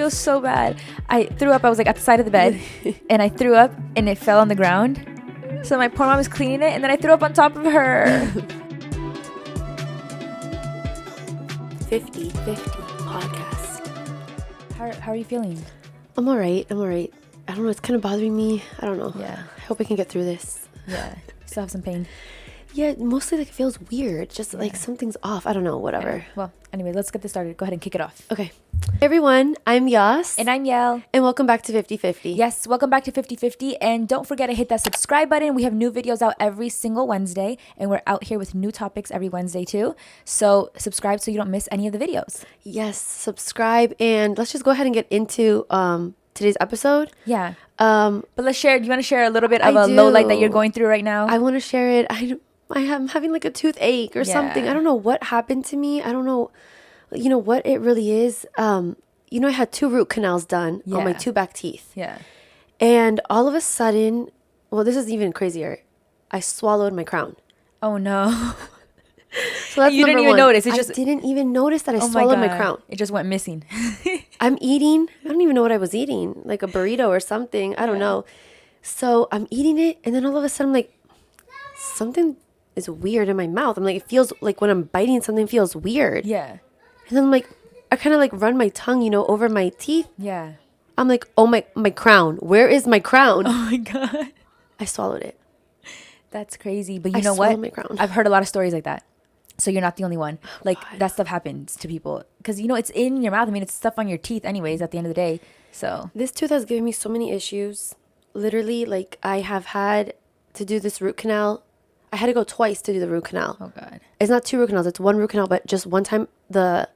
feel so bad. I threw up. I was like at the side of the bed, and I threw up, and it fell on the ground. So my poor mom was cleaning it, and then I threw up on top of her. 50-50 podcast. How are you feeling? I'm all right. I don't know. It's kind of bothering me. I don't know. Yeah. I hope I can get through this. Yeah. Still have some pain. Yeah, mostly like it feels weird. Just like something's off. I don't know. Whatever. Yeah. Well, anyway, let's get this started. Go ahead and kick it off. Okay. Hey everyone, I'm Yas. And I'm Yel. And welcome back to 50-50. Yes, welcome back to 50-50. And don't forget to hit that subscribe button. We have new videos out every single Wednesday. And we're out here with new topics every Wednesday too. So subscribe so you don't miss any of the videos. Yes, subscribe. And let's just go ahead and get into today's episode. Yeah. But let's share. Do you want to share a little bit of a low light that you're going through right now? I want to share it. I'm having like a toothache or something. I don't know what happened to me. I don't know, what it really is. I had 2 root canals done on my 2 back teeth. Yeah. And all of a sudden, well, this is even crazier. I swallowed my crown. Oh no. So that's you didn't even notice. I didn't even notice that I swallowed my crown. It just went missing. I'm eating. I don't even know what I was eating, like a burrito or something. I don't know. So I'm eating it, and then all of a sudden, I'm like, something is weird in my mouth. I'm like, it feels like when I'm biting, something feels weird. Yeah. And then I'm like, I kind of like run my tongue, over my teeth. Yeah. I'm like, oh my crown. Where is my crown? Oh my God. I swallowed it. That's crazy. But you know swallowed what? my crown. I've heard a lot of stories like that. So you're not the only one. That stuff happens to people. Because, it's in your mouth. I mean, it's stuff on your teeth anyways at the end of the day. So. This tooth has given me so many issues. Literally, like, I have had to do this root canal. I had to go twice to do the root canal. Oh, God. It's not 2 root canals. It's 1 root canal. But just one time, the,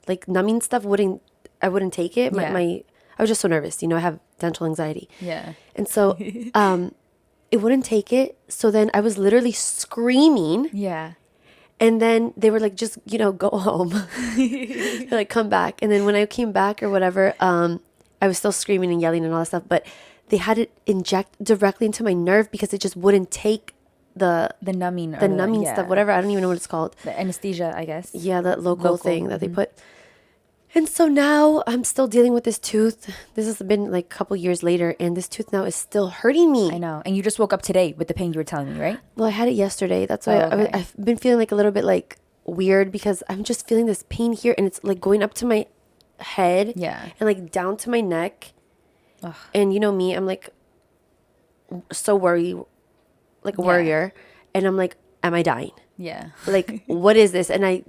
like, numbing stuff I wouldn't take it. Yeah. I was just so nervous. I have dental anxiety. Yeah. And so, it wouldn't take it. So then I was literally screaming. Yeah. And then they were like, just, go home. They're like, come back. And then when I came back or whatever, I was still screaming and yelling and all that stuff. But they had it inject directly into my nerve because it just wouldn't take the numbing. Stuff, whatever. I don't even know what it's called. The anesthesia, I guess. Yeah, that local thing that they put. And so now I'm still dealing with this tooth. This has been like a couple years later, and this tooth now is still hurting me. I know. And you just woke up today with the pain you were telling me, right? Well, I had it yesterday. That's why I've been feeling like a little bit like weird because I'm just feeling this pain here, and it's like going up to my head. Yeah. And like down to my neck. Ugh. And me, I'm like so worried, like a worrier. And I'm like, am I dying? Yeah. Like, what is this? And I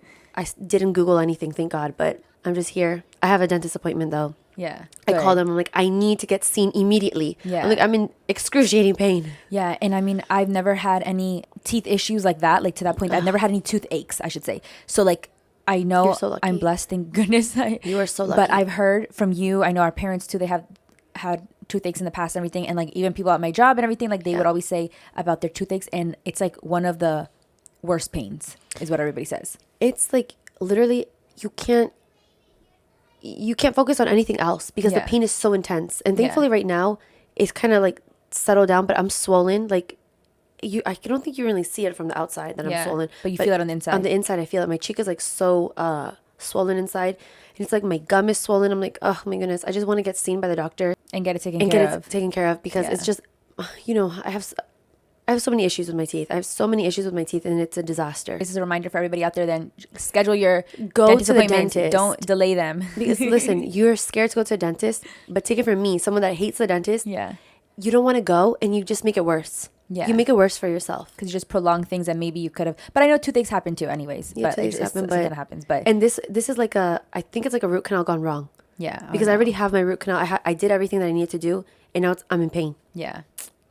didn't Google anything, thank God, but I'm just here. I have a dentist appointment though. Yeah. I called them. I'm like, I need to get seen immediately. Yeah. I'm like, I'm in excruciating pain. Yeah. And I mean, I've never had any teeth issues like that, like to that point. I've never had any tooth aches, I should say. So like, I know You're so lucky. I'm blessed, thank goodness. You are so lucky. But I've heard from you, I know our parents too, they have had toothaches in the past and everything. And like even people at my job and everything, like they would always say about their toothaches. And it's like one of the worst pains is what everybody says. It's like literally you can't focus on anything else because the pain is so intense. And thankfully right now it's kind of like settled down, but I'm swollen. Like I don't think you really see it from the outside that I'm swollen. But you feel it on the inside. On the inside I feel it. My cheek is like so swollen inside. And it's like my gum is swollen. I'm like, oh my goodness. I just want to get seen by the doctor. And get it taken care of. Because it's just, I have so many issues with my teeth. I have so many issues with my teeth, and it's a disaster. This is a reminder for everybody out there. Then schedule your go dentist to the appointments. dentist. Don't delay them. Because listen, you're scared to go to a dentist, but take it from me, someone that hates the dentist. Yeah. You don't want to go, and you just make it worse. Yeah. You make it worse for yourself because you just prolong things that maybe you could have. But I know toothaches happen too, anyways. Yeah, but toothaches happen, but that happens. But and this is like I think it's like a root canal gone wrong. Yeah. Because I already have my root canal. I did everything that I needed to do, and now I'm in pain. Yeah.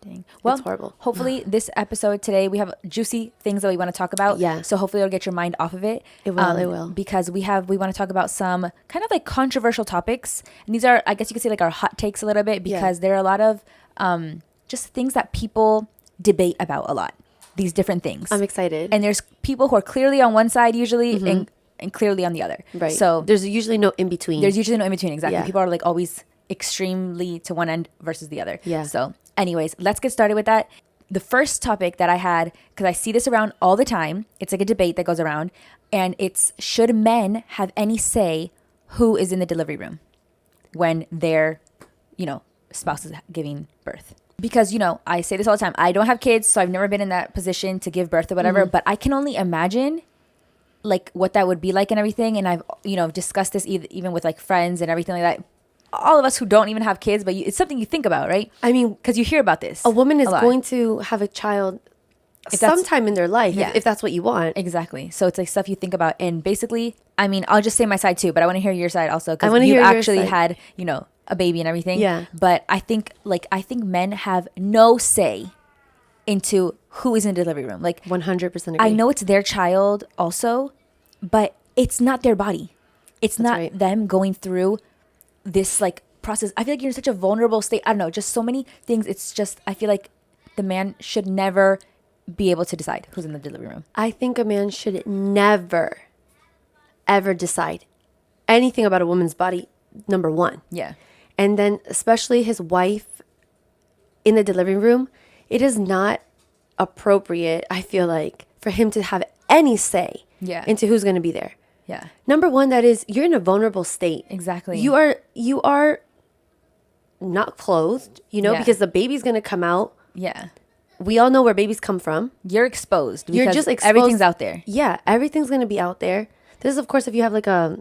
Dang. Well, it's horrible. Hopefully this episode today, we have juicy things that we want to talk about. Yeah. So hopefully it'll get your mind off of it. It will. Because we want to talk about some kind of like controversial topics. And these are, I guess you could say like our hot takes a little bit because there are a lot of just things that people debate about a lot. These different things. I'm excited. And there's people who are clearly on one side usually and clearly on the other. Right. So there's usually no in between. Exactly. Yeah. People are like always extremely to one end versus the other. Yeah. So anyways, let's get started with that. The first topic that I had, because I see this around all the time, it's like a debate that goes around, and it's, should men have any say who is in the delivery room? when their, spouse is giving birth. Because, I say this all the time. I don't have kids, so I've never been in that position to give birth or whatever. But I can only imagine, like, what that would be like and everything. And I've, discussed this even with, like, friends and everything like that. All of us who don't even have kids, but it's something you think about, right? I mean, because you hear about this. A woman is going to have a child sometime in their life, if that's what you want. Exactly. So it's like stuff you think about. And basically, I mean, I'll just say my side too, but I want to hear your side also. Because you've actually had, a baby and everything. Yeah. But I think men have no say into who is in the delivery room. Like 100% agree. I know it's their child also, but it's not their body. It's not them going through this like process. I feel like you're in such a vulnerable state. I don't know, just so many things. It's just, I feel like the man should never be able to decide who's in the delivery room. I think a man should never, ever decide anything about a woman's body, number one. Yeah. And then especially his wife in the delivery room, it is not appropriate, I feel like, for him to have any say into who's going to be there. Yeah. Number one, that is, you're in a vulnerable state. Exactly. You are not clothed, because the baby's going to come out. Yeah. We all know where babies come from. You're exposed. Because you're just exposed. Everything's out there. Yeah. Everything's going to be out there. This is, of course, if you have like a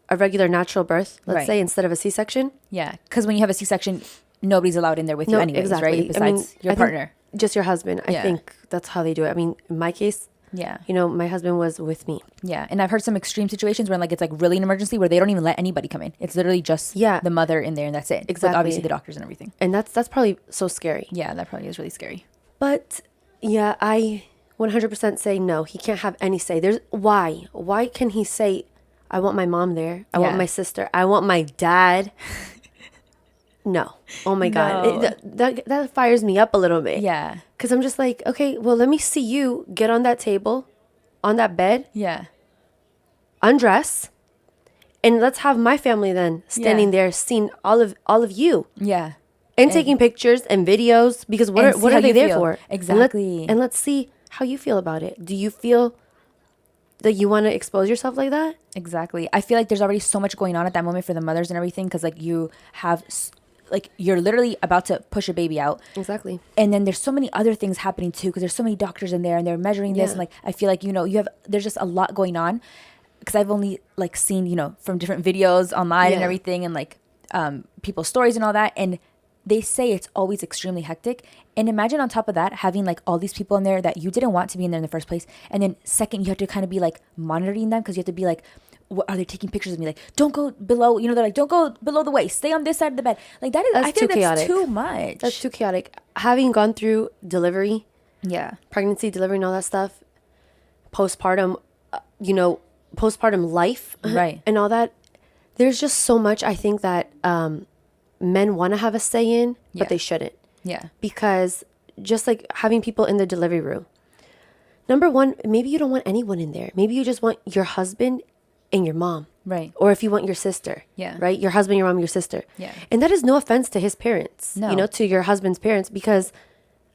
regular natural birth, let's say, instead of a C-section. Yeah. Because when you have a C-section, nobody's allowed in there with you anyways, right? Besides your partner. Just your husband. I think that's how they do it. I mean, in my case, my husband was with me. Yeah. And I've heard some extreme situations where like it's like really an emergency where they don't even let anybody come in. It's literally just the mother in there and that's it. Exactly. With obviously the doctors and everything. And that's probably so scary. Yeah, that probably is really scary. But yeah, I 100% say no. He can't have any say. Why? Why can he say, I want my mom there. I want my sister. I want my dad. No. Oh my God. That fires me up a little bit. Yeah. Because I'm just like, okay, well, let me see you get on that table, on that bed. Yeah. Undress. And let's have my family then standing there seeing all of you. Yeah. And taking pictures and videos, because what are they there for? Exactly. And let's see how you feel about it. Do you feel that you want to expose yourself like that? Exactly. I feel like there's already so much going on at that moment for the mothers and everything, because like you have, like you're literally about to push a baby out. Exactly. And then there's so many other things happening too, because there's so many doctors in there and they're measuring this. And like I feel like there's just a lot going on, because I've only like seen from different videos online and everything, and like people's stories and all that, and they say it's always extremely hectic. And imagine on top of that, having like all these people in there that you didn't want to be in there in the first place. And then second, you have to kind of be like monitoring them, because you have to be like, what, are they taking pictures of me? Like, don't go below, they're like, don't go below the waist. Stay on this side of the bed. Like I feel like that's too much. That's too chaotic. Having gone through delivery, pregnancy, delivery and all that stuff, postpartum, postpartum life, right, and all that, there's just so much I think that men want to have a say in, but they shouldn't. Yeah. Because just like having people in the delivery room, number one, maybe you don't want anyone in there. Maybe you just want your husband and your mom. Right. Or if you want your sister. Yeah. Right? Your husband, your mom, your sister. Yeah. And that is no offense to his parents. No. To your husband's parents, because,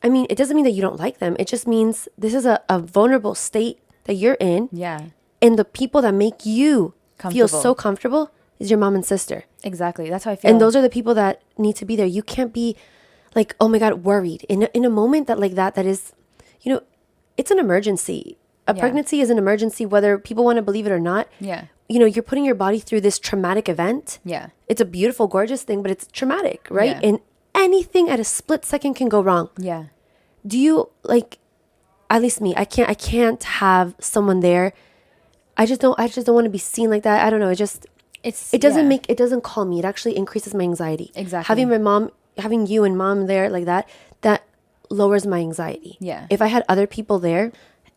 I mean, it doesn't mean that you don't like them. It just means this is a vulnerable state that you're in. Yeah. And the people that make you feel so comfortable is your mom and sister. Exactly. That's how I feel. And those are the people that need to be there. You can't be like, oh my God, worried. In a moment that like that is, it's an emergency. A pregnancy is an emergency, whether people want to believe it or not. Yeah. You're putting your body through this traumatic event. Yeah. It's a beautiful, gorgeous thing, but it's traumatic, right? Yeah. And anything at a split second can go wrong. Yeah. Do you at least me, I can't have someone there. I just don't want to be seen like that. I don't know. It doesn't calm me. It actually increases my anxiety. Exactly. Having you and mom there like that lowers my anxiety. Yeah. If I had other people there,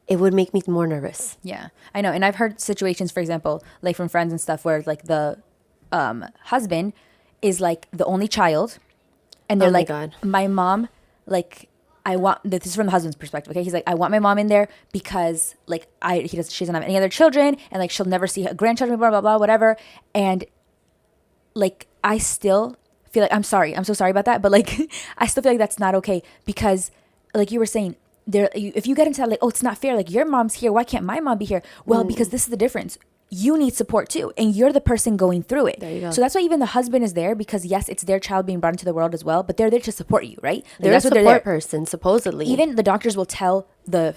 it would make me more nervous. Yeah, I know. And I've heard situations, for example, like from friends and stuff, where like the husband is like the only child, and they're like, God. My mom, like, this is from the husband's perspective, okay? He's like, I want my mom in there because like she doesn't have any other children, and like she'll never see her grandchildren, blah blah blah, whatever. And like I still feel like I'm so sorry about that, but like I still feel like that's not okay, because like you were saying, if you get into that, like, oh, it's not fair, like your mom's here, why can't my mom be here? Well, because this is the difference. you need support too, and you're the person going through it. There you go. So that's why even the husband is there, because yes, it's their child being brought into the world as well, but they're there to support you, right? Like, They're a support person, supposedly. Even the doctors will tell the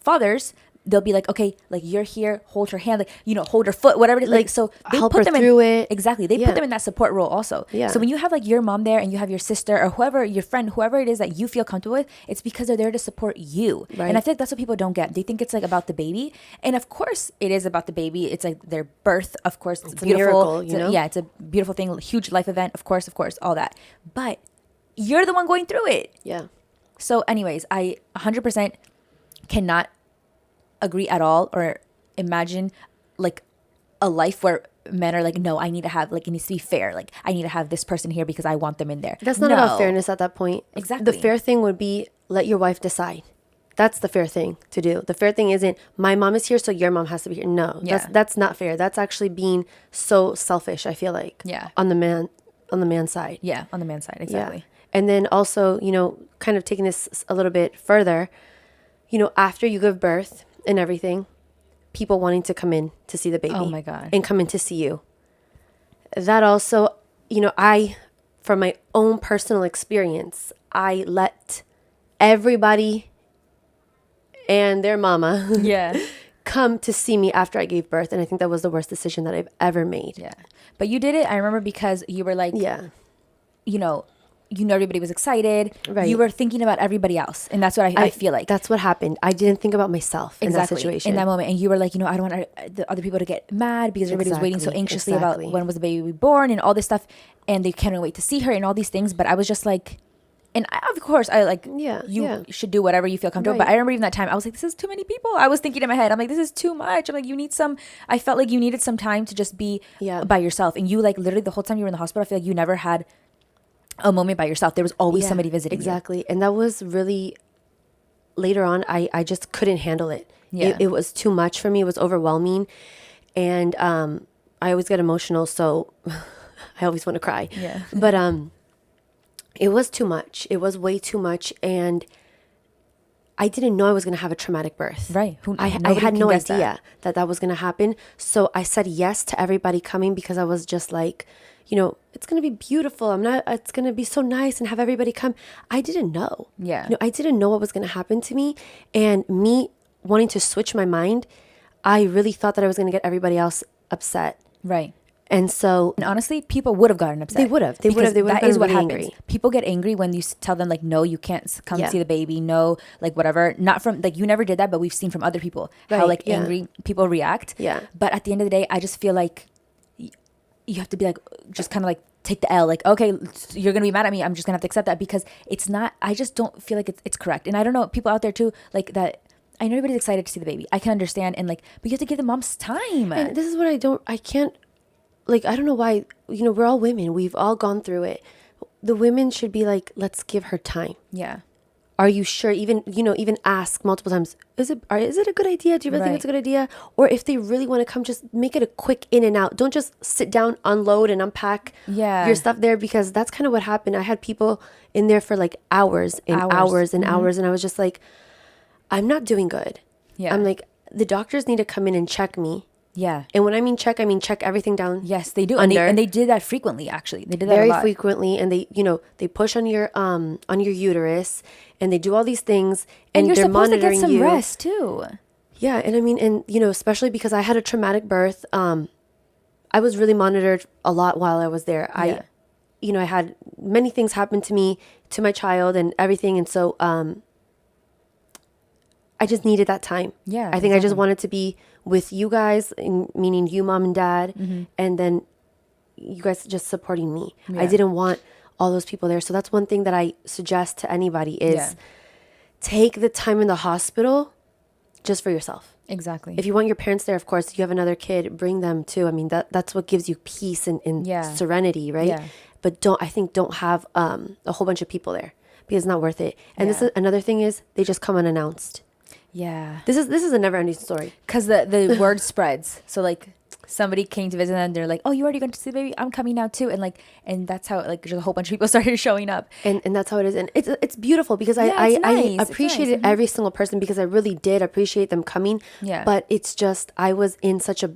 fathers, they'll be like, okay, like, you're here, hold her hand, like, you know, hold her foot, whatever it is. Like, so they help put her them through in it. Exactly. They put them in that support role also. Yeah. So when you have like your mom there and you have your sister or whoever, your friend, whoever it is that you feel comfortable with, it's because they're there to support you. Right. And I feel like that's what people don't get. They think it's like about the baby. And of course it is about the baby. It's like their birth, of course. It's beautiful. A miracle, you know? Yeah, it's a beautiful thing, huge life event, of course, all that. But you're the one going through it. Yeah. So anyways, I 100% cannot agree at all or imagine like a life where men are like, no, I need to have, like, it needs to be fair. Like, I need to have this person here because I want them in there. That's not about fairness at that point. Exactly. The fair thing would be let your wife decide. That's the fair thing to do. The fair thing isn't my mom is here, so your mom has to be here. No, that's not fair. That's actually being so selfish, I feel like. Yeah. On the man's side. Yeah, on the man's side, exactly. Yeah. And then also, you know, kind of taking this a little bit further, you know, after you give birth and everything, people wanting to come in to see the baby. Oh my God. And come in to see you. That also, you know, from my own personal experience, I let everybody and their mama come to see me after I gave birth. And I think that was the worst decision that I've ever made. Yeah. But you did it, I remember, because you were like, you know, everybody was excited. Right. You were thinking about everybody else. And that's what I feel like. That's what happened. I didn't think about myself in that situation. In that moment. And you were like, you know, I don't want the other people to get mad because everybody was waiting so anxiously about when was the baby born and all this stuff. And they can't wait to see her and all these things. But I was just like, and of course, I like, you should do whatever you feel comfortable. Right. But I remember even that time, I was like, this is too many people. I was thinking in my head, I'm like, this is too much. I'm like, I felt like you needed some time to just be by yourself. And you, like, literally the whole time you were in the hospital, I feel like you never had a moment by yourself. There was always somebody visiting you. And that was really, later on, I just couldn't handle it. It was too much for me. It was overwhelming. And I always get emotional, so I always want to cry. But it was too much. It was way too much. And I didn't know I was going to have a traumatic birth. Right. I had no idea that was going to happen. So I said yes to everybody coming because I was just like, you know, it's going to be beautiful. It's going to be so nice and have everybody come. I didn't know. Yeah. You know, I didn't know what was going to happen to me. And me wanting to switch my mind, I really thought that I was going to get everybody else upset. Right. And so, and honestly, people would have gotten upset. They would have. That is what happens. Angry. People get angry when you tell them, like, no, you can't come see the baby. No, like, whatever. Not from, like, you never did that, but we've seen from other people how, like, angry people react. Yeah. But at the end of the day, I just feel like you have to be like, just kind of like take the L. Like, okay, you're going to be mad at me. I'm just going to have to accept that, because it's not, I just don't feel like it's correct. And I don't know, people out there too, like, that, I know everybody's excited to see the baby. I can understand. And, like, but you have to give the moms time. And this is what I can't, like, I don't know why, you know, we're all women. We've all gone through it. The women should be like, let's give her time. Yeah. Are you sure? Even ask multiple times, is it a good idea? Do you really think it's a good idea? Or if they really want to come, just make it a quick in and out. Don't just sit down, unload and unpack your stuff there, because that's kind of what happened. I had people in there for like hours and hours and hours. And I was just like, I'm not doing good. Yeah. I'm like, the doctors need to come in and check me. Yeah. And when I mean check everything down. Yes, they do. And they did that frequently, actually. They did that very a lot. frequently. And they, you know, they push on your uterus, and they do all these things, and you're they're supposed monitoring to get some rest too. Yeah. And I mean, and you know, especially because I had a traumatic birth, I was really monitored a lot while I was there. I had many things happen to me, to my child and everything. And so, I just needed that time. Yeah. I think I just wanted to be with you guys, meaning you, mom and dad, and then you guys just supporting me. Yeah. I didn't want all those people there. So that's one thing that I suggest to anybody is take the time in the hospital just for yourself. Exactly. If you want your parents there, of course, you have another kid, bring them too. I mean, that's what gives you peace and serenity, right? Yeah. But don't have a whole bunch of people there, because it's not worth it. And this is another thing is they just come unannounced. Yeah. This is a never ending story. Because the word spreads. So like somebody came to visit and they're like, oh, you already going to see the baby? I'm coming now too. And that's how like just a whole bunch of people started showing up. And that's how it is. And it's beautiful, because I appreciated every single person, because I really did appreciate them coming. Yeah. But it's just, I was in such a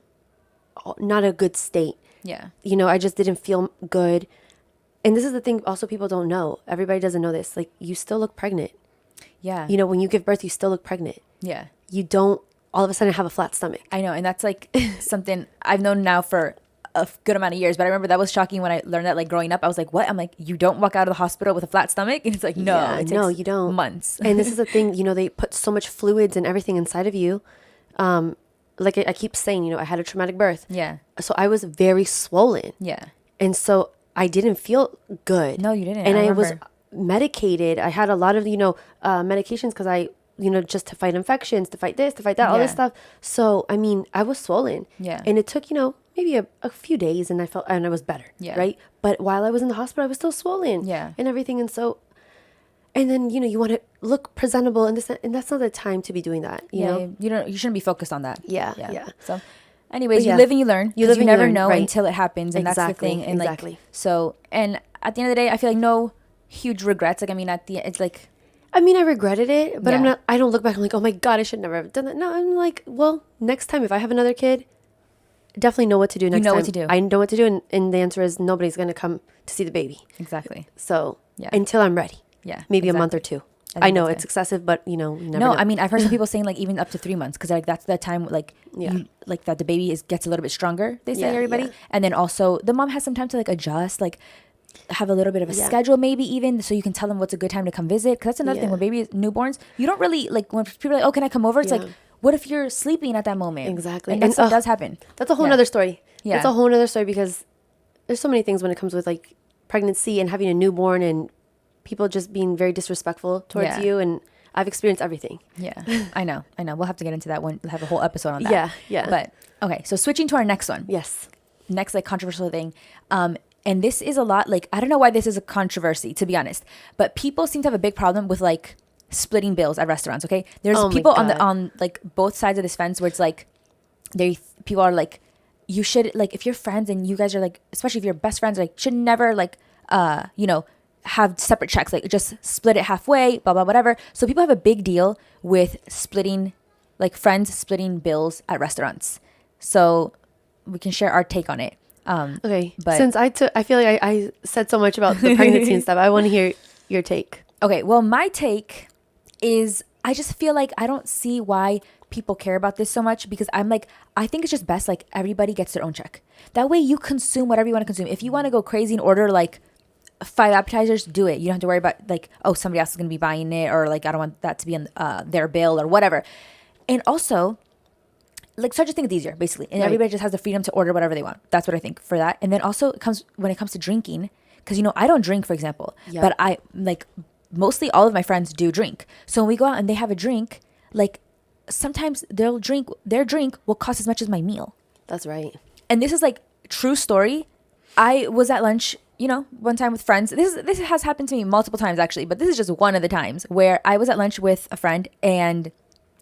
not a good state. Yeah. You know, I just didn't feel good. And this is the thing also people don't know. Everybody doesn't know this. Like, you still look pregnant. Yeah. You know, when you give birth, you still look pregnant. Yeah. You don't all of a sudden have a flat stomach. I know. And that's like something I've known now for a good amount of years. But I remember that was shocking when I learned that, like, growing up. I was like, what? I'm like, you don't walk out of the hospital with a flat stomach? And it's like, no. Yeah, it takes no, you don't. months. And this is the thing, you know, they put so much fluids and everything inside of you. Like I keep saying, you know, I had a traumatic birth. Yeah. So I was very swollen. Yeah. And so I didn't feel good. No, you didn't. And I I was remember. medicated. I had a lot of, you know, medications because just to fight infections, to fight this, to fight that, all this Yeah. stuff. So, I mean, I was swollen. Yeah. And it took, you know, maybe a few days and I was better. Yeah. Right. But while I was in the hospital, I was still swollen. Yeah. And everything. And so, and then, you know, you want to look presentable and and that's not the time to be doing that. You know? You shouldn't be focused on that. Yeah. So anyways, yeah. you live and you learn. You You live and you never learn, know right. until it happens. And Exactly, that's the thing. And exactly. like, so, and at the end of the day, I feel like no huge regrets. Like, I mean, it's like, I mean, I regretted it, but Yeah. I don't look back and like, oh my God, I should never have done that. No, I'm like, well, next time if I have another kid, definitely know what to do next know time. what to do. I know what to do. And the answer is nobody's going to come to see the baby. exactly. So Yeah. until I'm ready, Yeah. maybe a month or exactly. two. think I know that's it's good. excessive, but you know, you never No, know. I mean, I've heard some people saying like even up to 3 months because like that's the time like Yeah. like that the baby gets a little bit stronger. They say Yeah, everybody, yeah. and then also the mom has some time to like adjust, like have a little bit of a Yeah. schedule maybe even so you can tell them what's a good time to come visit. Because that's another thing Yeah. when babies newborns, you don't really like when people are like, oh, can I come over? It's Yeah. like, what if you're sleeping at that moment? Exactly. and that And, stuff ugh, does happen. That's a whole Yeah. nother story. Yeah. That's a whole nother story because there's so many things when it comes with like pregnancy and having a newborn and people just being very disrespectful towards Yeah. you. And I've experienced everything. Yeah, I know. We'll have to get into that one. We'll have a whole episode on that. Yeah, yeah. But okay, so switching to our next one. Yes. Next like controversial thing, and this is a lot like I don't know why this is a controversy to be honest, but people seem to have a big problem with like splitting bills at restaurants. Okay, there's Oh my people God. on like both sides of this fence where it's like people are like, you should like if you're friends and you guys are like, especially if you're best friends, like should never like have separate checks, like just split it halfway, blah blah whatever. So people have a big deal with splitting, like friends splitting bills at restaurants. So we can share our take on it. Okay. But- Since I feel like I said so much about the pregnancy and stuff, I want to hear your take. Okay, well, my take is I just feel like I don't see why people care about this so much because I'm like, I think it's just best like everybody gets their own check. That way you consume whatever you want to consume. If you want to go crazy and order like 5 appetizers, do it. You don't have to worry about like, oh, somebody else is going to be buying it or like I don't want that to be on their bill or whatever. And also, like start to think it's easier basically. And Right. everybody just has the freedom to order whatever they want. That's what I think for that. And then also when it comes to drinking, because you know, I don't drink, for example, Yeah. but I like mostly all of my friends do drink. So when we go out and they have a drink, like sometimes their drink will cost as much as my meal. That's right. And this is like true story. I was at lunch, you know, one time with friends. This has happened to me multiple times actually, but this is just one of the times where I was at lunch with a friend and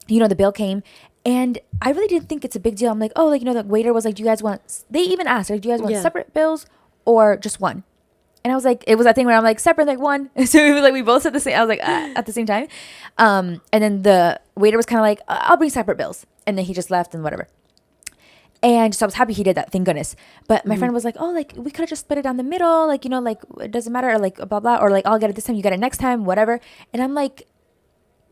you know, the bill came and I really didn't think it's a big deal. I'm like, oh, like, you know, the waiter was like, do you guys want, they even asked, like, do you guys want Yeah. separate bills or just one? And I was like, it was that thing where I'm like, separate, like one. So it was like, we both said the same, I was like, at the same time. And then the waiter was kind of like, I'll bring separate bills. And then he just left and whatever. And so I was happy he did that, thank goodness. But my friend was like, oh, like, we could have just split it down the middle. Like, you know, like, it doesn't matter. Or like, blah, blah. Or like, I'll get it this time, you get it next time, whatever. And I'm like,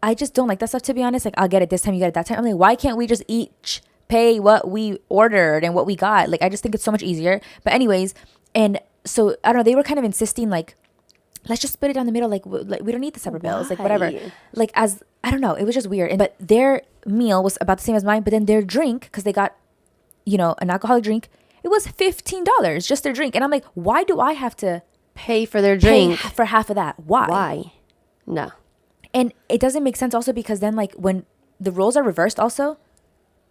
I just don't like that stuff, to be honest. Like, I'll get it this time, you get it that time. I'm like, why can't we just each pay what we ordered and what we got? Like, I just think it's so much easier. But anyways, and so, I don't know, they were kind of insisting, like, let's just split it down the middle. Like we don't need the separate bills, like whatever. Why? Like as, I don't know, it was just weird. But their meal was about the same as mine. But then their drink, because they got, you know, an alcoholic drink, it was $15, just their drink. And I'm like, why do I have to Pay for their pay drink. for half of that? Why? No. And it doesn't make sense also because then like when the roles are reversed also,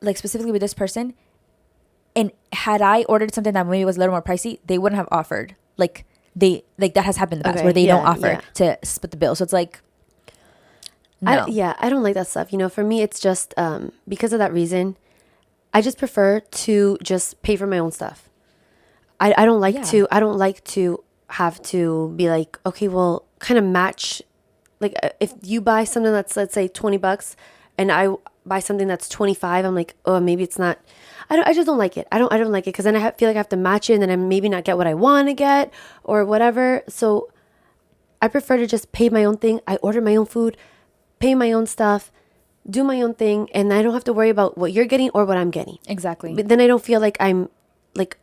like specifically with this person, and had I ordered something that maybe was a little more pricey, they wouldn't have offered. Like that has happened in the past Okay, where they don't yeah, offer yeah. to split the bill. So it's like, no. I don't like that stuff. You know, for me, it's just because of that reason, I just prefer to just pay for my own stuff. I don't like Yeah. I don't like to have to be like, okay, well, kind of match. Like if you buy something that's, let's say $20 and buy something that's 25, I'm like, oh, maybe it's not. I just don't like it. I don't like it because then feel like I have to match it and then I maybe not get what I want to get or whatever. So I prefer to just pay my own thing. I order my own food, pay my own stuff, do my own thing, and I don't have to worry about what you're getting or what I'm getting. Exactly. But then I don't feel like I'm like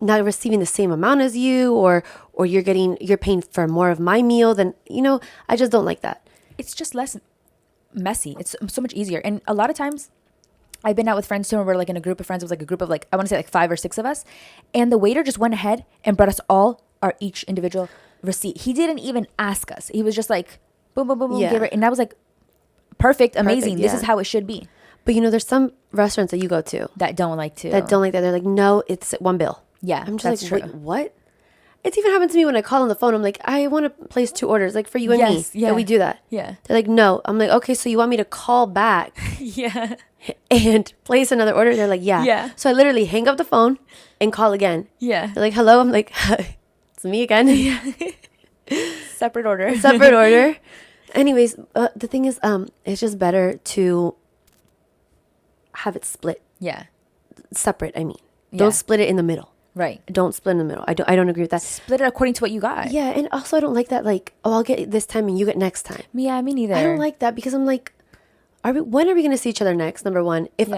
not receiving the same amount as you, or you're paying for more of my meal than, I just don't like that. It's just less messy. It's so much easier. And a lot of times I've been out with friends too, and we're like in a group of friends. It was like a group of like, I want to say like 5 or 6 of us. And the waiter just went ahead and brought us all our each individual receipt. He didn't even ask us. He was just like, boom, boom, boom, boom. Yeah. Give it. And I was like, perfect, amazing. This yeah. is how it should be. But there's some restaurants that you go to That don't like to. that. They're like, no, it's one bill. Yeah, I'm just that's like, true. wait, what? It's even happened to me when I call on the phone. I'm like, I want to place 2 orders, like for you and me. Yeah. That we do that. Yeah. They're like, no. I'm like, okay, so you want me to call back Yeah. and place another order? They're like, yeah. Yeah. So I literally hang up the phone and call again. Yeah. They're like, hello. I'm like, it's me again. Separate order. Separate order. Anyways, the thing is, it's just better to have it split. Yeah. Separate, I mean. Yeah. Don't split it in the middle. Right. Don't split in the middle. I don't agree with that. Split it according to what you got. Yeah, and also I don't like that, like, oh, I'll get it this time and you get next time. Yeah, me neither. I don't like that because I'm like, when are we going to see each other next? Number one, if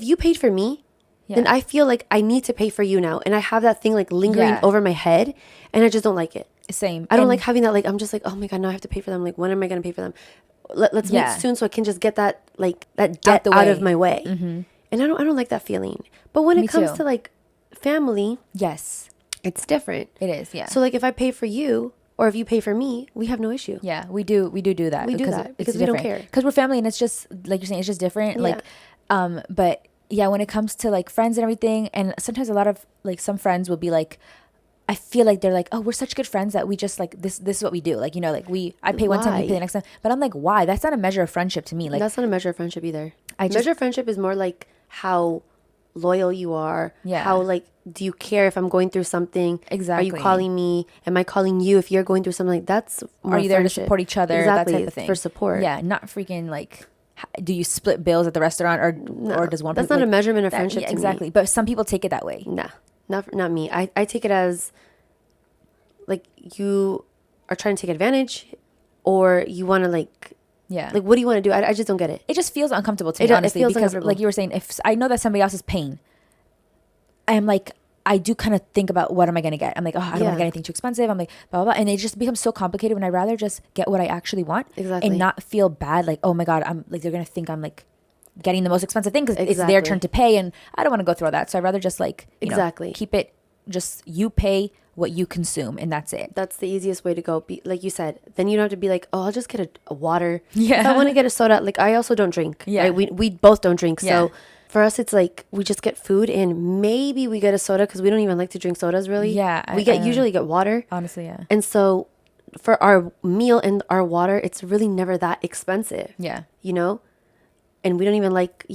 you paid for me, then I feel like I need to pay for you now. And I have that thing like lingering over my head and I just don't like it. Same. I don't like having that, like, I'm just like, oh my God, now I have to pay for them. Like, when am I going to pay for them? Let's meet soon so I can just get that, like, that debt out of my way. Mm-hmm. And I don't like that feeling. But when it comes to like family, yes, it's different. it is. Yeah. So like if I pay for you or if you pay for me, we have no issue. Yeah, we do that. We do that because we don't care. Because we're family and it's just like you're saying, it's just different. Yeah. Like, but yeah, when it comes to like friends and everything, and sometimes a lot of like some friends will be like, I feel like they're like, oh, we're such good friends that we just like this is what we do. Like, like I pay one time, you pay the next time. But I'm like, why? That's not a measure of friendship to me. Like, that's not a measure of friendship either. Measure of friendship is more like how loyal you are. Yeah. How like, do you care if I'm going through something? Exactly. Are you calling me? Am I calling you if you're going through something? Like that's more are you there to friendship. support each other? Exactly. That type of thing. For support. Yeah, not freaking like, do you split bills at the restaurant or does one? That's not a measurement of friendship. To exactly. me. But some people take it that way. Nah, not me. I take it as like you are trying to take advantage, or you want to like. Yeah. Like, what do you want to do? I just don't get it. It just feels uncomfortable to me, honestly, because like you were saying, if I know that somebody else is paying, I'm like, I do kind of think about what am I going to get? I'm like, oh, I don't want to get anything too expensive. I'm like, blah, blah, blah. And it just becomes so complicated when I'd rather just get what I actually want and not feel bad. Like, oh my God, I'm like, they're going to think I'm like getting the most expensive thing because it's their turn to pay. And I don't want to go through all that. So I'd rather just like, you know, keep it, just you pay what you consume and that's it. That's the easiest way to go. Like you said, then you don't have to be like, oh, I'll just get a water. Yeah. If I want to get a soda, like I also don't drink. Yeah. Right? We both don't drink. Yeah. So for us, it's like we just get food and maybe we get a soda because we don't even like to drink sodas really. Yeah. We usually get water. Honestly, yeah. And so for our meal and our water, it's really never that expensive. Yeah. You know? And we don't even like,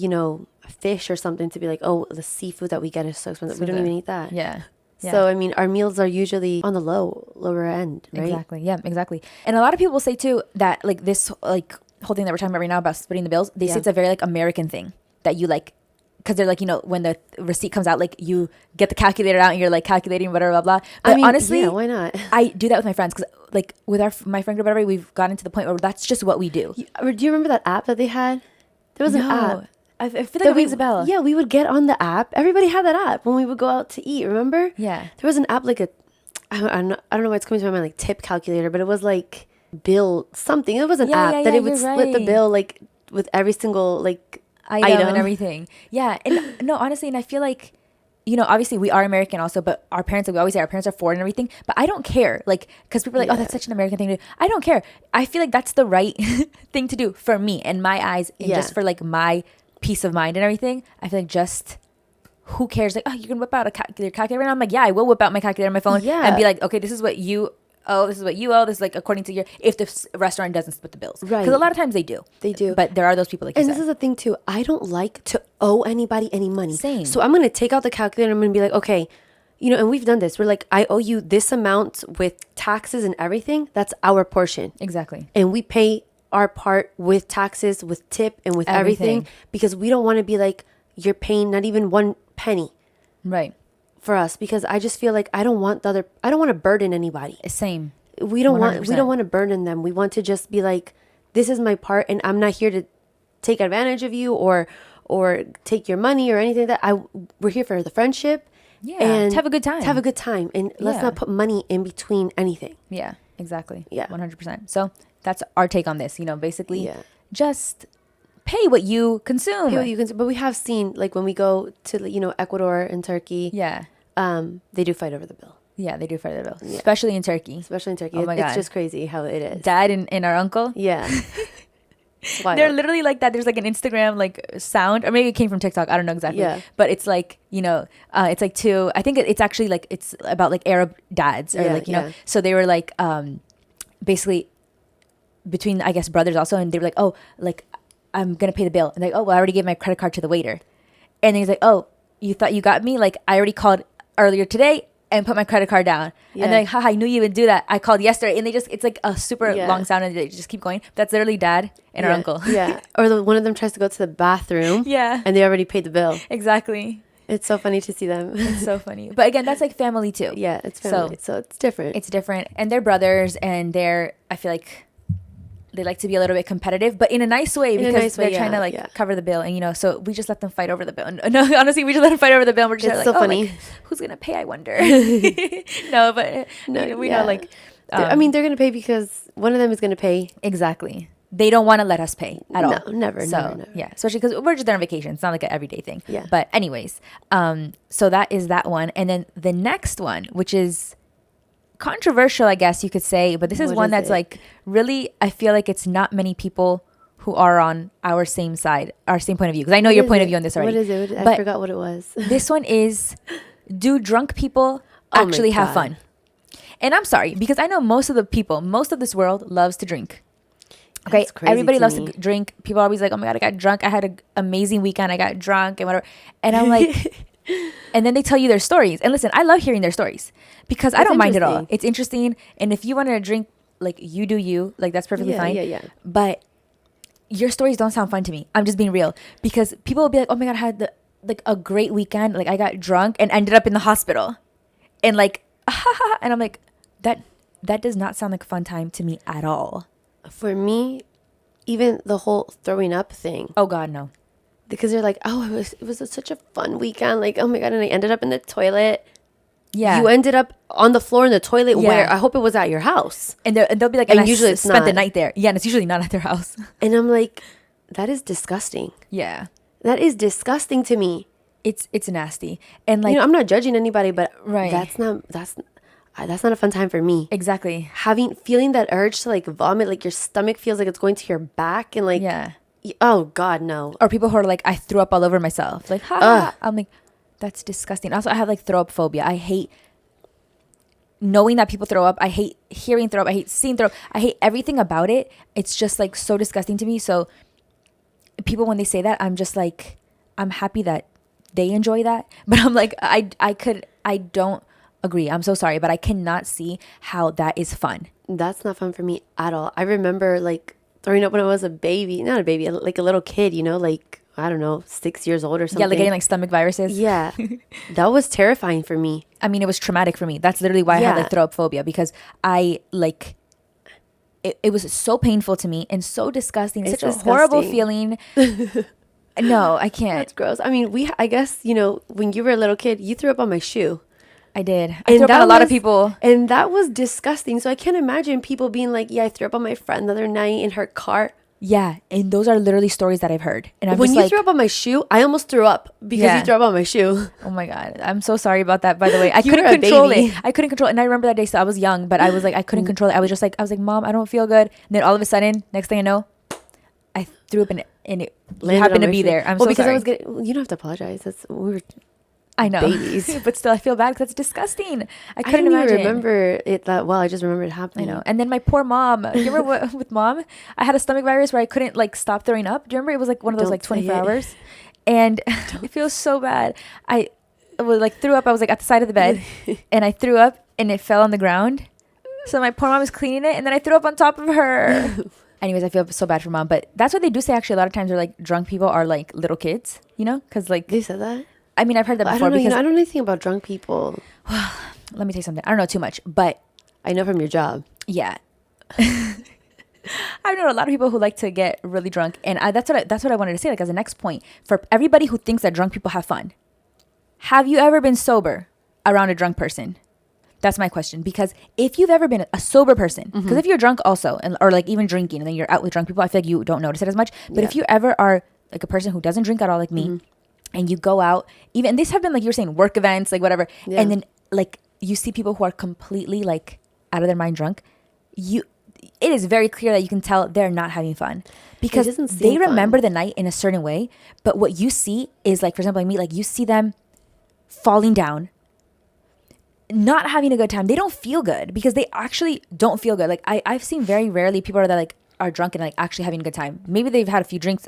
fish or something to be like, oh, the seafood that we get is so expensive. We don't even eat that. Yeah. Yeah. So, I mean, our meals are usually on the lower end, right? Exactly. Yeah, exactly. And a lot of people will say too that like this like whole thing that we're talking about right now about splitting the bills, they say it's a very like American thing that you like, because they're like, when the receipt comes out, like you get the calculator out and you're like calculating whatever, blah, blah. But I mean, honestly, yeah, why not? I do that with my friends because like with my friend group, whatever, we've gotten to the point where that's just what we do. Do you remember that app that they had? There was an app. I feel like it rings a bell. Yeah, we would get on the app. Everybody had that app when we would go out to eat, remember? Yeah. There was an app like I don't know why it's coming to my mind, like tip calculator, but it was like bill something. It was an app that it would split the bill like with every single like item and everything. Yeah. And no, honestly, and I feel like, obviously we are American also, but our parents, like we always say our parents are foreign and everything, but I don't care. Like, because people are like, oh, that's such an American thing to do. I don't care. I feel like that's the right thing to do for me and my eyes and just for like my peace of mind and everything. I feel like just who cares? Like, oh, you can whip out a calculator. And I'm like, yeah, I will whip out my calculator on my phone and be like, okay, this is what you owe. This is what you owe. This is like according to if the restaurant doesn't split the bills. Right. Because a lot of times they do. They do. But there are those people like you said. And this is the thing too. I don't like to owe anybody any money. Same. So I'm going to take out the calculator and I'm going to be like, okay, and we've done this. We're like, I owe you this amount with taxes and everything. That's our portion. Exactly. And we pay our part with taxes, with tip, and with everything, because we don't want to be like, you're paying not even 1 penny. Right. For us, because I just feel like I don't want to burden anybody. Same. We don't want to burden them. We want to just be like, this is my part, and I'm not here to take advantage of you or take your money or anything like that. We're here for the friendship. Yeah. And to have a good time. To have a good time. And let's not put money in between anything. Yeah, exactly. Yeah. 100%. So that's our take on this, basically just pay what you consume. But we have seen, like, when we go to, Ecuador and Turkey. Yeah. They do fight over the bill. Yeah, they do fight over the bill. Yeah. Especially in Turkey. Oh my God. It's just crazy how it is. Dad and our uncle. Yeah. They're literally like that. There's like an Instagram like sound, or maybe it came from TikTok. I don't know exactly. Yeah. But it's like, it's like two, I think it's actually like, it's about like Arab dads or so they were like, basically between, I guess, brothers also. And they were like, oh, like, I'm going to pay the bill. And like, oh, well, I already gave my credit card to the waiter. And then he's like, oh, you thought you got me? Like, I already called earlier today and put my credit card down. Yeah. And they're like, haha, I knew you would do that. I called yesterday. And it's like a super long sound and they just keep going. That's literally Dad and our uncle. Yeah. Or one of them tries to go to the bathroom. Yeah. And they already paid the bill. Exactly. It's so funny to see them. It's so funny. But again, that's like family too. Yeah, it's family. So it's different. It's different. And they're brothers and I feel like they like to be a little bit competitive, but in a nice way, because they're trying to cover the bill. And, so we just let them fight over the bill. No, honestly, we just let them fight over the bill. And we're just so funny. Like, who's going to pay? I wonder. No, but we know like, I mean, they're going to pay because one of them is going to pay. Exactly. They don't want to let us pay at all. No, never. Yeah. Especially because we're just there on vacation. It's not like an everyday thing. Yeah. But anyways, so that is that one. And then the next one, which is controversial, I guess you could say, but this is one that's like really, I feel like it's not many people who are on our same side, our same point of view, because I know your point of view on this already. What is it? I forgot what it was. This one is, do drunk people actually have fun? And I'm sorry, because I know most of this world loves to drink. Okay, everybody loves to drink. People are always like, oh my God, I got drunk. I had an amazing weekend. I got drunk and whatever. And I'm like, and then they tell you their stories. And listen, I love hearing their stories because I don't mind at all. It's interesting. And if you want to drink, like, you do you, like, that's perfectly fine. Yeah. But your stories don't sound fun to me. I'm just being real, because people will be like, oh my God, I had a great weekend. Like, I got drunk and ended up in the hospital. And like, and I'm like, that does not sound like a fun time to me at all. For me, even the whole throwing up thing. Oh God, no. Because they're like, oh, it was such a fun weekend. Like, oh my God, and I ended up in the toilet. Yeah. You ended up on the floor in the toilet where? I hope it was at your house. And they'll be like, and usually I spent the night there. Yeah, and it's usually not at their house. And I'm like, that is disgusting. Yeah. That is disgusting to me. It's nasty. And like, I'm not judging anybody, but that's not a fun time for me. Exactly. Feeling that urge to like vomit, like your stomach feels like it's going to your back, and like, oh God, no. Or people who are like, I threw up all over myself. Like, I'm like, that's disgusting. Also, I have like throw up phobia. I hate knowing that people throw up. I hate hearing throw up. I hate seeing throw up. I hate everything about it. It's just like so disgusting to me. So people, when they say that, I'm just like, I'm happy that they enjoy that. But I'm like, I don't agree. I'm so sorry, but I cannot see how that is fun. That's not fun for me at all. I remember like throwing up when I was not a baby, like a little kid, like, I don't know, 6 years old or something. Yeah, like getting like stomach viruses. Yeah. That was terrifying for me. I mean, it was traumatic for me. That's literally why I had like throw up phobia, because I like, it was so painful to me and so disgusting. Such a horrible feeling. No, I can't. That's gross. I mean, I guess, when you were a little kid, you threw up on my shoe. I did. I threw up on a lot of people. And that was disgusting. So I can't imagine people being like, yeah, I threw up on my friend the other night in her car. Yeah. And those are literally stories that I've heard. And I'm when you threw up on my shoe, I almost threw up because you threw up on my shoe. Oh my God. I'm so sorry about that, by the way. I couldn't control it. I couldn't control it. And I remember that day, so I was young, but I was like, I couldn't control it. I was like, Mom, I don't feel good. And then all of a sudden, next thing I know, I threw up and it happened to be there. I'm so sorry. You don't have to apologize. I know. Babies. But still, I feel bad because it's disgusting. I couldn't imagine. Remember it that well. I just remember it happening. I know. And then my poor mom. You remember with Mom? I had a stomach virus where I couldn't like stop throwing up. Do you remember? It was like one of those like 24 hours. And it feels so bad. I was like threw up. I was like at the side of the bed and I threw up and it fell on the ground. So my poor mom was cleaning it and then I threw up on top of her. Anyways, I feel so bad for mom, but that's what they do say. Actually, a lot of times they're like drunk people are like little kids, you know, because like They said that. I mean, I've heard that before. I don't know. Because I don't know anything about drunk people. let me tell you something. I don't know too much, but I know from your job. yeah. I've known a lot of people who like to get really drunk, and that's what I wanted to say. Like as a next point, for everybody who thinks that drunk people have fun, have you ever been sober around a drunk person? That's my question. Because if you've ever been a sober person, because if you're drunk also, or like even drinking, and then you're out with drunk people, I feel like you don't notice it as much. But if you ever are like a person who doesn't drink at all, like me, and you go out, even and these have been like you were saying, work events, like whatever, and then like you see people who are completely like out of their mind drunk, it is very clear that you can tell they're not having fun because they remember the night in a certain way. But what you see is like, for example, like me, like you see them falling down, not having a good time. They don't feel good because they actually don't feel good. Like I've seen very rarely people that like are drunk and like actually having a good time. Maybe they've had a few drinks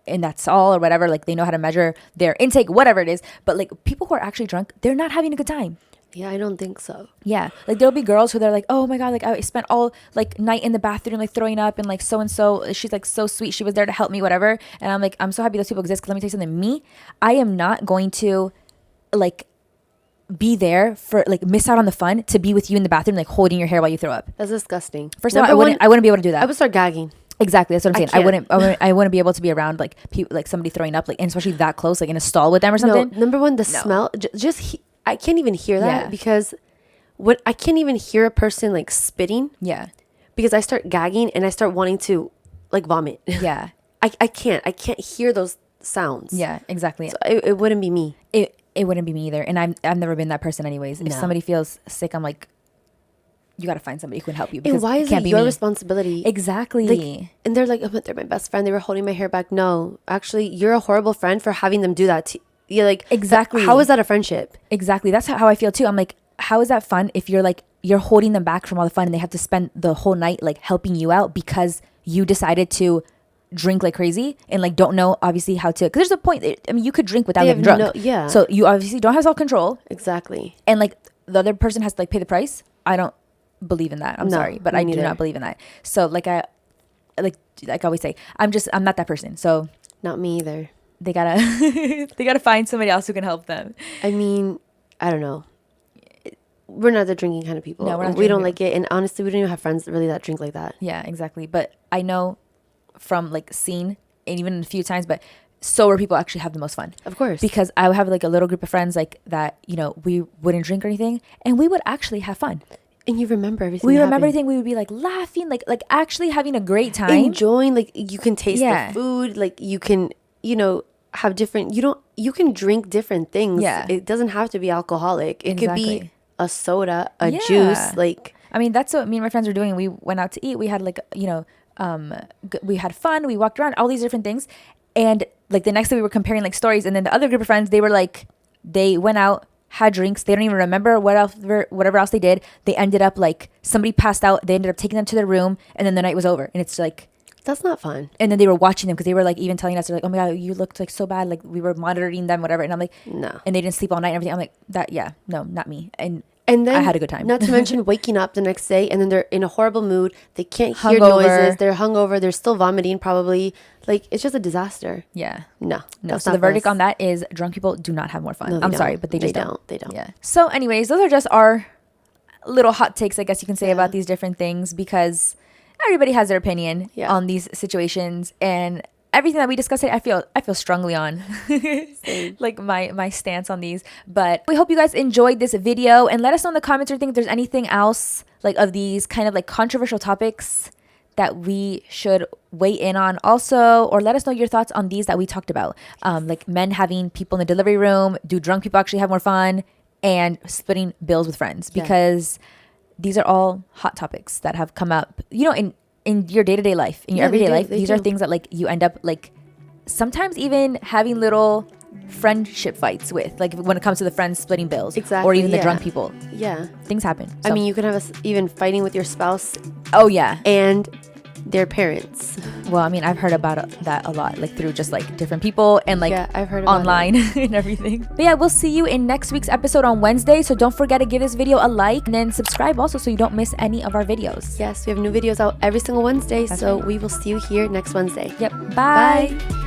and that's all or whatever. Like they know how to measure their intake, whatever it is. But like people who are actually drunk, they're not having a good time. Yeah, I don't think so. Yeah. Like there'll be girls who they're like, oh my God, like I spent all like night in the bathroom, like throwing up and like so-and-so, she's like so sweet. She was there to help me, whatever. And I'm like, I'm so happy those people exist. Cause let me tell you something, me, I am not going to like be there for like miss out on the fun to be with you in the bathroom, like holding your hair while you throw up. That's disgusting. First of all, I wouldn't be able to do that. I would start gagging. Exactly. That's what I'm saying. I wouldn't be able to be around like like somebody throwing up, like, and especially that close, like in a stall with them or something. No, number one, the smell, I can't even hear that because I can't even hear a person like spitting. Yeah. Because I start gagging and I start wanting to like vomit. Yeah. I can't hear those sounds. Yeah, exactly. So it wouldn't be me. It wouldn't be me either. And I've never been that person anyways. If somebody feels sick, I'm like, you got to find somebody who can help you. Because and why is it your responsibility? Exactly. Like, and they're like, oh, but they're my best friend. They were holding my hair back. No, actually, you're a horrible friend for having them do that. You're like, exactly. How is that a friendship? Exactly. That's how I feel too. I'm like, how is that fun if you're like, you're holding them back from all the fun and they have to spend the whole night like helping you out because you decided to drink like crazy and like don't know obviously how to, because there's a point, I mean, you could drink without getting drunk. Yeah. So you obviously don't have self-control. Exactly. And like the other person has to like pay the price. I don't believe in that. I'm sorry, but I do not believe in that. So like I always say, I'm not that person. So not me either. They gotta find somebody else who can help them. I mean, I don't know. We're not the drinking kind of people. No, we don't like it. And honestly, we don't even have friends really that drink like that. Yeah, exactly. But I know from like seeing, and even a few times, but sober people actually have the most fun. Of course. Because I would have like a little group of friends like that, you know, we wouldn't drink or anything and we would actually have fun. And you remember everything. We remember everything. We would be like laughing, like actually having a great time. Enjoying, like you can taste the food, like you can, you know, have different, you can drink different things. Yeah. It doesn't have to be alcoholic. It could be a soda, a juice, like. I mean, that's what me and my friends were doing. We went out to eat. We had like, you know, we had fun. We walked around, all these different things. And like the next day we were comparing like stories. And then the other group of friends, they were like, they went out, had drinks. They don't even remember whatever else they did. They ended up like somebody passed out. They ended up taking them to their room and then the night was over. And it's like, that's not fun. And then they were watching them because they were like even telling us, they're like, oh my God, you looked like so bad. Like we were monitoring them, whatever. And I'm like, no. And they didn't sleep all night and everything. I'm like, no, not me. And then I had a good time. Not to mention waking up the next day and then they're in a horrible mood. They can't hear noises. They're hungover. They're still vomiting probably. Like it's just a disaster. Yeah. No. So the verdict on that is drunk people do not have more fun. No, I'm sorry, but they just don't. They don't. Yeah. So anyways, those are just our little hot takes, I guess you can say, about these different things because everybody has their opinion on these situations and everything that we discussed today, I feel strongly on like my stance on these. But we hope you guys enjoyed this video and let us know in the comments or think if there's anything else like of these kind of like controversial topics that we should weigh in on also, or let us know your thoughts on these that we talked about. Like men having people in the delivery room, do drunk people actually have more fun, and splitting bills with friends because these are all hot topics that have come up, you know, in your day-to-day life, in your everyday life. These are things that like you end up like sometimes even having little friendship fights with, like when it comes to the friends splitting bills, or even the drunk people. Yeah, things happen. So. I mean, you can have even fighting with your spouse. Oh yeah, and their parents. Well, I mean, I've heard about that a lot, like through just like different people and like I've heard about online and everything. But yeah, we'll see you in next week's episode on Wednesday. So don't forget to give this video a like and then subscribe also so you don't miss any of our videos. Yes, we have new videos out every single Wednesday. That's so right. we will see you here next Wednesday. Yep. Bye. Bye.